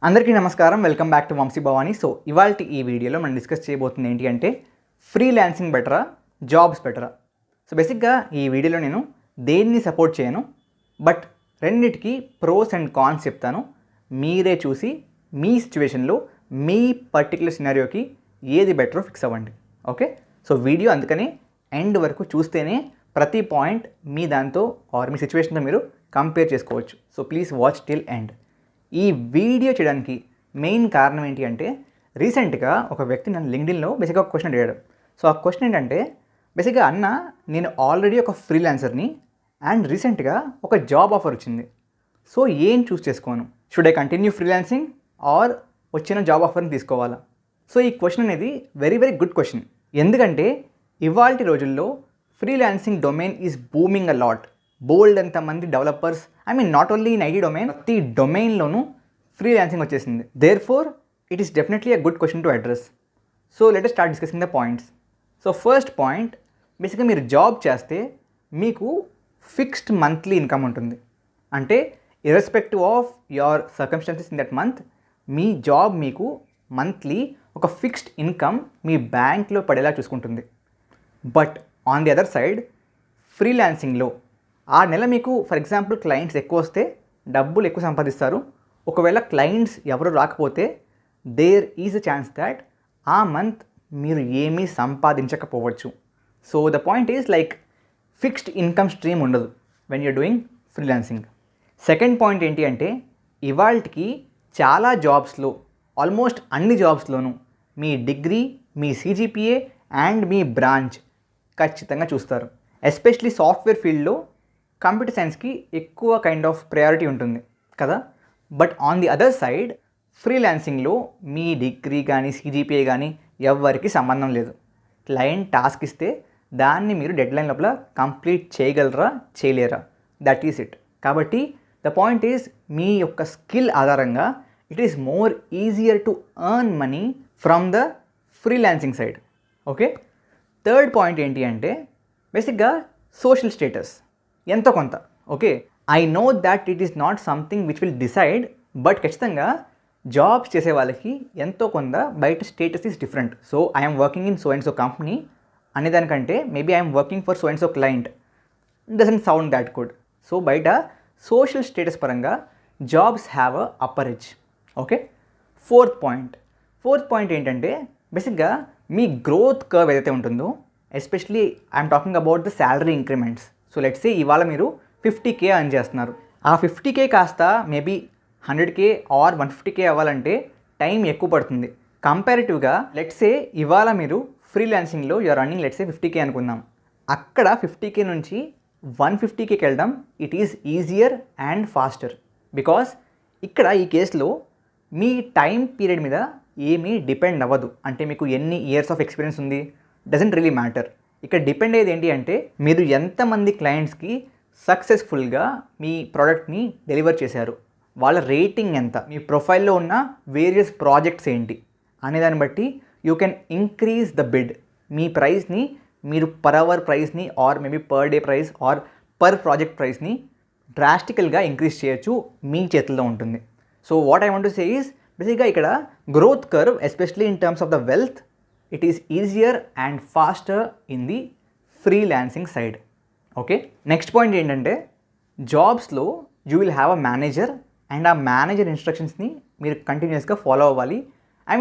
అందరికీ నమస్కారం. Welcome back to Vamshi Bhavani. So ఇవాల్టి ఈ వీడియోలో మనం డిస్కస్ చేయబోతుంది ఏంటి అంటే ఫ్రీలాన్సింగ్ బెటరా, జాబ్స్ బెటరా. సో బేసిక్గా ఈ వీడియోలో నేను దేన్ని సపోర్ట్ చేయను, బట్ రెండిటికి ప్రోస్ అండ్ కాన్స్ చెప్తాను. మీరే చూసి మీ సిచ్యువేషన్లో మీ పర్టికులర్ సినారియోకి ఏది బెటరో ఫిక్స్ అవ్వండి. ఓకే, సో వీడియో అందుకని ఎండ్ వరకు చూస్తేనే ప్రతి పాయింట్ మీ దాంతో ఆర్ మీ సిచ్యువేషన్తో మీరు కంపేర్ చేసుకోవచ్చు. So please watch till end. ఈ వీడియో చేయడానికి మెయిన్ కారణం ఏంటి అంటే రీసెంట్గా ఒక వ్యక్తి నన్ను లింక్డ్ఇన్లో బేసిక్గా ఒక క్వశ్చన్ అడిగాడు. సో ఆ క్వశ్చన్ ఏంటంటే బేసిక్గా అన్న, నేను ఆల్రెడీ ఒక ఫ్రీలాన్సర్ని అండ్ రీసెంట్గా ఒక జాబ్ ఆఫర్ వచ్చింది. సో ఏం చూస్ చేసుకోను, should I continue freelancing or వచ్చిన జాబ్ ఆఫర్ని తీసుకోవాలా? సో ఈ క్వశ్చన్ అనేది వెరీ వెరీ గుడ్ క్వశ్చన్. ఎందుకంటే ఇవాల్టి రోజుల్లో freelancing domain is booming a lot. బోల్డ్ ఎంతమంది developers, not only in IT domain, ప్రతి డొమైన్లోనూ ఫ్రీలాన్సింగ్ వచ్చేసింది. Therefore it is definitely a good question to address. So let us start discussing the points. So first point, బేసిక్గా మీరు job చేస్తే మీకు fixed monthly income ఉంటుంది. అంటే irrespective of your circumstances in that month, మీ job మీకు monthly ఒక fixed income మీ బ్యాంక్లో పడేలా చూసుకుంటుంది. But on the other side ఫ్రీలాన్సింగ్లో ఆ నెల మీకు ఫర్ ఎగ్జాంపుల్ క్లయింట్స్ ఎక్కువ వస్తే డబ్బులు ఎక్కువ సంపాదిస్తారు. ఒకవేళ క్లయింట్స్ ఎవరు రాకపోతే there is a chance that ఆ మంత్ మీరు ఏమీ సంపాదించకపోవచ్చు. So the point is like fixed income stream ఉండదు when you're doing freelancing. Second point ఏంటి అంటే ఇవాల్టికి చాలా జాబ్స్లో, ఆల్మోస్ట్ అన్ని జాబ్స్లోనూ మీ డిగ్రీ, మీ సిజిపిఏ అండ్ మీ బ్రాంచ్ ఖచ్చితంగా చూస్తారు. ఎస్పెషలీ సాఫ్ట్వేర్ ఫీల్డ్లో కంప్యూటర్ సైన్స్కి ఎక్కువ కైండ్ ఆఫ్ ప్రయారిటీ ఉంటుంది కదా. But on the other side ఫ్రీలాన్సింగ్లో మీ డిగ్రీ కానీ సిజిపిఏ కానీ ఎవరికి సంబంధం లేదు. క్లయింట్ టాస్క్ ఇస్తే దాన్ని మీరు డెడ్లైన్ లోపల కంప్లీట్ చేయగలరా, చేయలేరా, దట్ ఈస్ ఇట్. కాబట్టి ద పాయింట్ ఈజ్ మీ యొక్క స్కిల్ ఆధారంగా it is more easier to earn money from the freelancing side. Okay, third point ఏంటి అంటే బేసిక్గా సోషల్ స్టేటస్ ఎంతో కొంత. Okay, I know that it is not something which will decide, but ఖచ్చితంగా jobs చేసే వాళ్ళకి ఎంతో కొంత బయట status is different. So I'm working in so and so company అనేదానికంటే maybe I'm working for so and so client doesn't sound that good. So బయట social status పరంగా jobs have a upper edge. Okay, fourth point ఏంటంటే బేసిక్గా మీ growth curve ఏదైతే ఉంటుందో, especially I'm talking about the salary increments. So let's say ఇవాళ మీరు 50K earn చేస్తున్నారు. ఆ 50K కాస్త మేబీ 100K ఆర్ 150K అవ్వాలంటే టైం ఎక్కువ పడుతుంది. కంపారిటివ్గా లెట్స్ సే ఇవాళ మీరు ఫ్రీలాన్సింగ్లో you're running let's say 50K అనుకుందాం. అక్కడ 50K నుంచి 150Kకి వెళ్ళడం it is easier and faster. Because ఇక్కడ ఈ కేసులో మీ టైం పీరియడ్ మీద ఏమీ డిపెండ్ అవ్వదు. అంటే మీకు ఎన్ని ఇయర్స్ ఆఫ్ ఎక్స్పీరియన్స్ ఉంది డజంట్ రియలీ మ్యాటర్. ఇక్కడ డిపెండ్ అయ్యేది ఏంటి అంటే మీరు ఎంతమంది క్లయింట్స్కి సక్సెస్ఫుల్గా మీ ప్రోడక్ట్ని డెలివర్ చేశారు, వాళ్ళ రేటింగ్ ఎంత, మీ ప్రొఫైల్లో ఉన్న వేరియస్ ప్రాజెక్ట్స్ ఏంటి అనే దాన్ని బట్టి you can increase the bid. మీ ప్రైస్ని మీరు పర్ అవర్ ప్రైస్ని or maybe per day price or per project ప్రైస్ని డ్రాస్టికల్గా ఇంక్రీజ్ చేయొచ్చు, మీ చేతుల్లో ఉంటుంది. So what I want to say is బేసిక్గా ఇక్కడ growth curve especially in terms of the wealth it is easier and faster in the freelancing side. Okay, next point ఏంటంటే జాబ్స్లో you will have a manager and ఆ manager ఇన్స్ట్రక్షన్స్ని మీరు కంటిన్యూస్గా follow అవ్వాలి.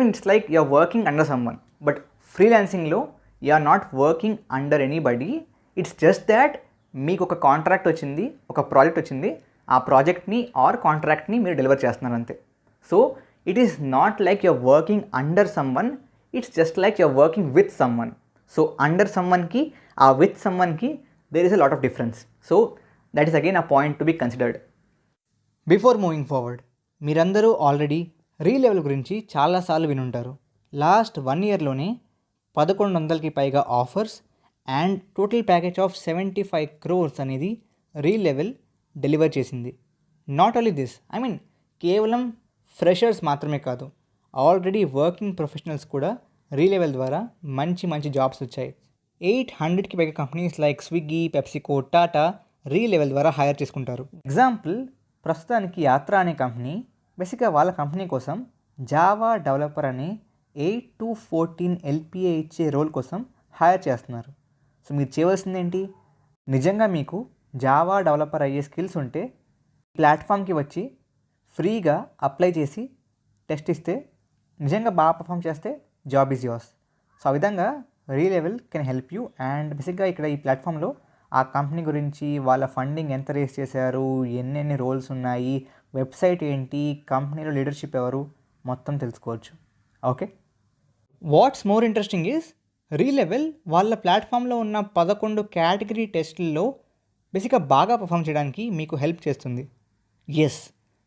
It's like you are working under someone. But ఫ్రీలాన్సింగ్లో you are not working under anybody. It's just that మీకు ఒక contract వచ్చింది, ఒక ప్రాజెక్ట్ వచ్చింది, ఆ ప్రాజెక్ట్ని ఆర్ కాంట్రాక్ట్ని మీరు డెలివర్ చేస్తున్నారు అంతే. So it is not like you are working under someone, it's just like you're working with someone. So under సమ్వన్కి ఆ విత్ సమ్వన్కి there is a lot of difference. So that is again a point to be considered. Before moving forward, మీరందరూ already Relevel గురించి చాలాసార్లు వినుంటారు. Last 1 yearలోనే 1100కి పైగా offers and total package of 75 crores అనేది రీలెవెల్ డెలివర్ చేసింది. నాట్ ఓన్లీ దిస్, కేవలం ఫ్రెషర్స్ మాత్రమే కాదు, ఆల్రెడీ వర్కింగ్ ప్రొఫెషనల్స్ కూడా రీలెవెల్ ద్వారా మంచి జాబ్స్ వచ్చాయి. 800కి పైగా companies like Swiggy, PepsiCo, Tata రీలెవెల్ ద్వారా హైర్ చేసుకుంటారు. ఎగ్జాంపుల్, ప్రస్తుతానికి యాత్ర అనే కంపెనీ బేసిక్గా వాళ్ళ కంపెనీ కోసం జావా డెవలపర్ అనే 8 to 14 LPA ఇచ్చే రోల్ కోసం హైర్ చేస్తున్నారు. సో మీరు చేయవలసింది ఏంటి, నిజంగా మీకు జావా డెవలపర్ అయ్యే స్కిల్స్ ఉంటే ప్లాట్ఫామ్కి వచ్చి ఫ్రీగా అప్లై చేసి టెస్ట్ ఇస్తే నిజంగా బాగా పర్ఫామ్ చేస్తే జాబ్ ఈజ్ యోర్స్. సో ఆ విధంగా రీలెవెల్ కెన్ హెల్ప్ యూ. అండ్ బేసిక్గా ఇక్కడ ఈ ప్లాట్ఫామ్లో ఆ కంపెనీ గురించి, వాళ్ళ ఫండింగ్ ఎంత రేస్ చేశారు, ఎన్నెన్ని రోల్స్ ఉన్నాయి, వెబ్సైట్ ఏంటి, కంపెనీలో లీడర్షిప్ ఎవరు, మొత్తం తెలుసుకోవచ్చు. Okay, watts more interesting is రీలెవెల్ వాళ్ళ ప్లాట్ఫామ్లో ఉన్న 11 కేటగిరీ టెస్టుల్లో బేసిక్గా బాగా పర్ఫామ్ చేయడానికి మీకు హెల్ప్ చేస్తుంది. ఎస్,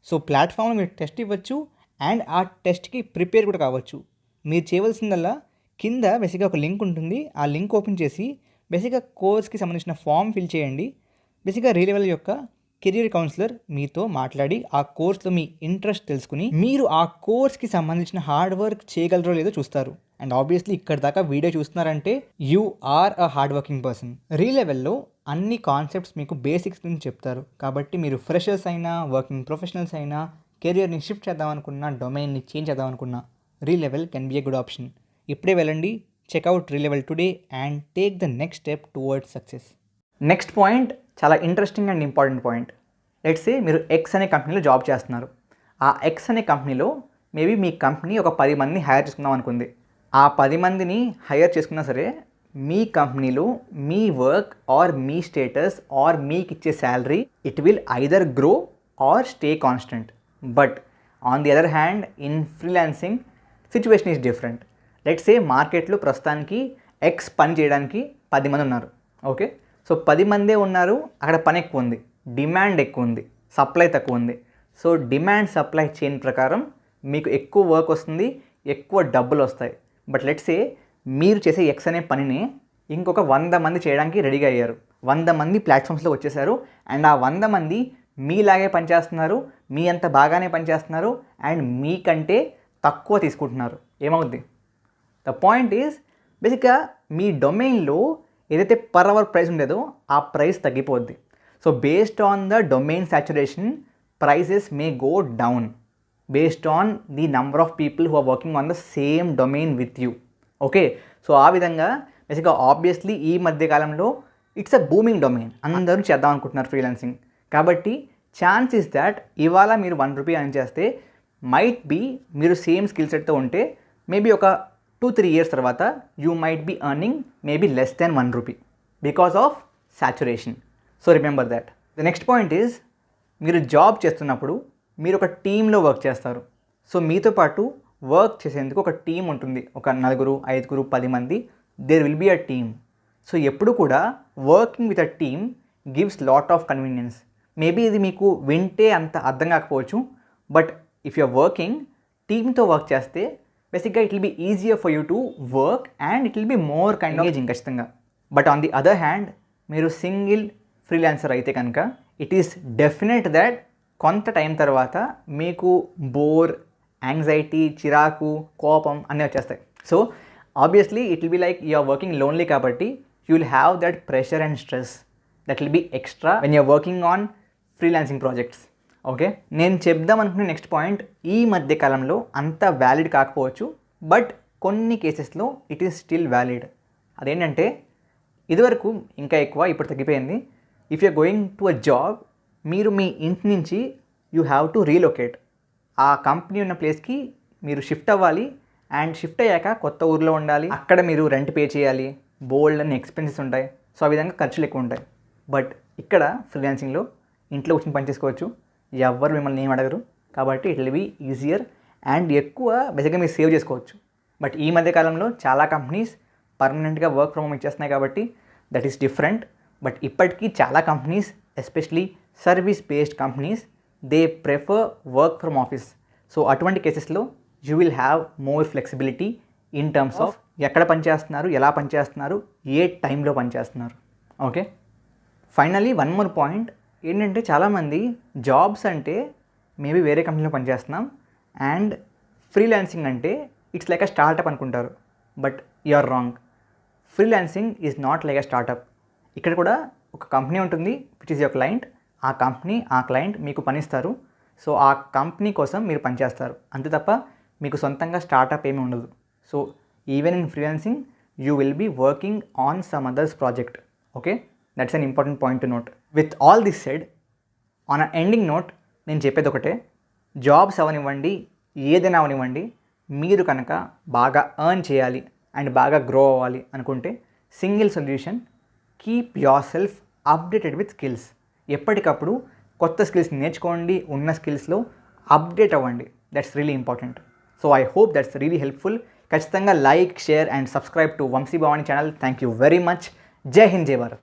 సో ప్లాట్ఫామ్లో మీరు టెస్ట్ ఇవ్వచ్చు అండ్ ఆ టెస్ట్కి ప్రిపేర్ కూడా కావచ్చు. మీరు చేయవలసిందల్లా కింద బేసిక్గా ఒక లింక్ ఉంటుంది, ఆ లింక్ ఓపెన్ చేసి బేసిక్గా కోర్స్కి సంబంధించిన ఫామ్ ఫిల్ చేయండి. బేసిక్గా రీలెవెల్ యొక్క కెరియర్ కౌన్సిలర్ మీతో మాట్లాడి ఆ కోర్స్లో మీ ఇంట్రెస్ట్ తెలుసుకుని మీరు ఆ కోర్స్కి సంబంధించిన హార్డ్ వర్క్ చేయగలరో లేదో చూస్తారు. అండ్ ఆబ్వియస్లీ ఇక్కడ దాకా వీడియో చూస్తున్నారంటే you are a hard working person. రీలెవెల్లో అన్ని కాన్సెప్ట్స్ మీకు బేసిక్స్ నుంచి చెప్తారు. కాబట్టి మీరు ఫ్రెషర్స్ అయినా, వర్కింగ్ ప్రొఫెషనల్స్ అయినా, కెరియర్ని షిఫ్ట్ చేద్దాం అనుకున్నా, డొమైన్ని చేంజ్ చేద్దాం అనుకున్నా, Relevel can be a good option. ఇప్పుడే వెళ్ళండి, check out Relevel today and take the next step towards success. Next point చాలా interesting and important point. Let's say మీరు ఎక్స్ అనే కంపెనీలో జాబ్ చేస్తున్నారు. ఆ ఎక్స్ అనే కంపెనీలో మేబీ మీ కంపెనీ ఒక 10 మందిని హైర్ చేసుకుందాం అనుకుంది. ఆ 10 మందిని హైర్ చేసుకున్నా సరే మీ కంపెనీలో మీ వర్క్ ఆర్ మీ స్టేటస్ ఆర్ మీకు ఇచ్చే salary it will either grow or stay constant. But on the other hand in freelancing situation is different. Let's say మార్కెట్లో ప్రస్తుతానికి ఎక్స్ పని చేయడానికి 10 మంది ఉన్నారు. ఓకే, సో 10 మందే ఉన్నారు, అక్కడ పని ఎక్కువ ఉంది, డిమాండ్ ఎక్కువ ఉంది, సప్లై తక్కువ ఉంది. సో డిమాండ్ సప్లై చైన్ ప్రకారం మీకు ఎక్కువ వర్క్ వస్తుంది, ఎక్కువ డబ్బులు వస్తాయి. బట్ లెట్స్ సే మీరు చేసే ఎక్స్ అనే పనిని ఇంకొక 100 మంది చేయడానికి రెడీగా అయ్యారు. 100 మంది ప్లాట్ఫామ్స్లో వచ్చేసారు అండ్ ఆ 100 మంది మీలాగే పనిచేస్తున్నారు, మీ అంత బాగానే పనిచేస్తున్నారు అండ్ మీకంటే తక్కువ తీసుకుంటున్నారు. ఏమవుద్ది? ద పాయింట్ ఈజ్ బేసిక్గా మీ డొమైన్లో ఏదైతే పర్ అవర్ ప్రైస్ ఉండేదో ఆ ప్రైస్ తగ్గిపోద్ది. So based on the domain saturation prices may go down based on the number of people who are working on the same domain with you. Okay, so ఆ విధంగా బేసిక్గా obviously ఈ మధ్యకాలంలో it's a booming domain, అందరూ చేద్దాం అనుకుంటున్నారు freelancing. కాబట్టి chance is that ఇవాళ మీరు ₹1 earn చేస్తే మైట్ బీ మీరు సేమ్ స్కిల్ సెట్తో ఉంటే మేబీ ఒక 2-3 years తర్వాత you might be earning maybe less than ₹1 because of saturation. So remember that. The next point is మీరు జాబ్ చేస్తున్నప్పుడు మీరు ఒక టీంలో వర్క్ చేస్తారు. సో మీతో పాటు వర్క్ చేసేందుకు ఒక టీం ఉంటుంది, ఒక 4, 5, 10 మంది. There will be a team. So ఎప్పుడు కూడా working with a team gives lot of convenience. Maybe ఇది మీకు వింటే అంత అర్థం కాకపోవచ్చు, but if you are working టీమ్తో వర్క్ చేస్తే బేసిక్గా it will be easier for you to work and it will be more kind of engaging ఖచ్చితంగా. But on the other hand మీరు సింగిల్ ఫ్రీలాన్సర్ అయితే కనుక ఇట్ ఈస్ డెఫినెట్ దట్ కొంత time తర్వాత మీకు బోర్, యాంగ్జైటీ, చిరాకు, కోపం అన్నీ వచ్చేస్తాయి. So obviously it will be like you are working lonely కాబట్టి you will have that pressure and stress that will be extra when you are working on freelancing projects. Okay, నేను చెప్దాం అనుకునే next point ఈ మధ్య కాలంలో అంత valid కాకపోవచ్చు, but కొన్ని కేసెస్లో ఇట్ ఈస్ స్టిల్ వ్యాలిడ్. అదేంటంటే ఇదివరకు ఇంకా ఎక్కువ, ఇప్పుడు తగ్గిపోయింది. If you are going to a job, మీరు మీ ఇంటి నుంచి యూ హ్యావ్ టు రీలొకేట్. ఆ కంపెనీ ఉన్న ప్లేస్కి మీరు షిఫ్ట్ అవ్వాలి అండ్ షిఫ్ట్ అయ్యాక కొత్త ఊర్లో ఉండాలి, అక్కడ మీరు రెంట్ పే చేయాలి, బోల్డ్ అన్ని ఎక్స్పెన్సెస్ ఉంటాయి. సో ఆ విధంగా ఖర్చులు ఎక్కువ ఉంటాయి. బట్ ఇక్కడ ఫ్రీలాన్సింగ్లో ఇంట్లో కూర్చొని పని చేసుకోవచ్చు, ఎవరు మిమ్మల్ని ఏం అడగరు. కాబట్టి it will be easier and ఎక్కువ బేసిక్గా మీరు సేవ్ చేసుకోవచ్చు. బట్ ఈ మధ్యకాలంలో చాలా కంపెనీస్ పర్మనెంట్గా వర్క్ ఫ్రమ్ హోమ్ ఇచ్చేస్తున్నాయి కాబట్టి దట్ ఈస్ డిఫరెంట్. బట్ ఇప్పటికీ చాలా companies especially service based companies they prefer work from office. So అటువంటి కేసెస్లో you will have more flexibility in terms of ఎక్కడ పనిచేస్తున్నారు, ఎలా పనిచేస్తున్నారు, ఏ టైంలో పనిచేస్తున్నారు. Okay, finally one more point ఏంటంటే చాలామంది జాబ్స్ అంటే మేబీ వేరే కంపెనీలో పనిచేస్తున్నాం అండ్ ఫ్రీలాన్సింగ్ అంటే ఇట్స్ లైక్ అ స్టార్టప్ అనుకుంటారు. But you are wrong. Freelancing is not like a startup. ఇక్కడ కూడా ఒక కంపెనీ ఉంటుంది విచ్ ఈజ్ యువర్ క్లయింట్. ఆ కంపెనీ, ఆ క్లయింట్ మీకు పనిస్తారు. సో ఆ కంపెనీ కోసం మీరు పనిచేస్తారు, అంతే తప్ప మీకు సొంతంగా స్టార్టప్ ఏమీ ఉండదు. So even in freelancing you will be working on some others project. Okay, that's an important point to note. With all this said, on a ending note నేను చెప్పేది ఒకటే, జాబ్స్ అవనివ్వండి, ఏదైనా అవనివ్వండి, మీరు కనుక బాగా ఎర్న్ చేయాలి అండ్ బాగా గ్రో అవ్వాలి అనుకుంటే single solution, keep yourself updated with skills. ఎప్పటికప్పుడు కొత్త స్కిల్స్ నేర్చుకోండి, ఉన్న స్కిల్స్లో అప్డేట్ అవ్వండి. That's really important. So I hope that's really helpful. ఖచ్చితంగా like, share and subscribe to Vamshi Bhavani channel. Thank you very much. జై హింద్, జై భారత్.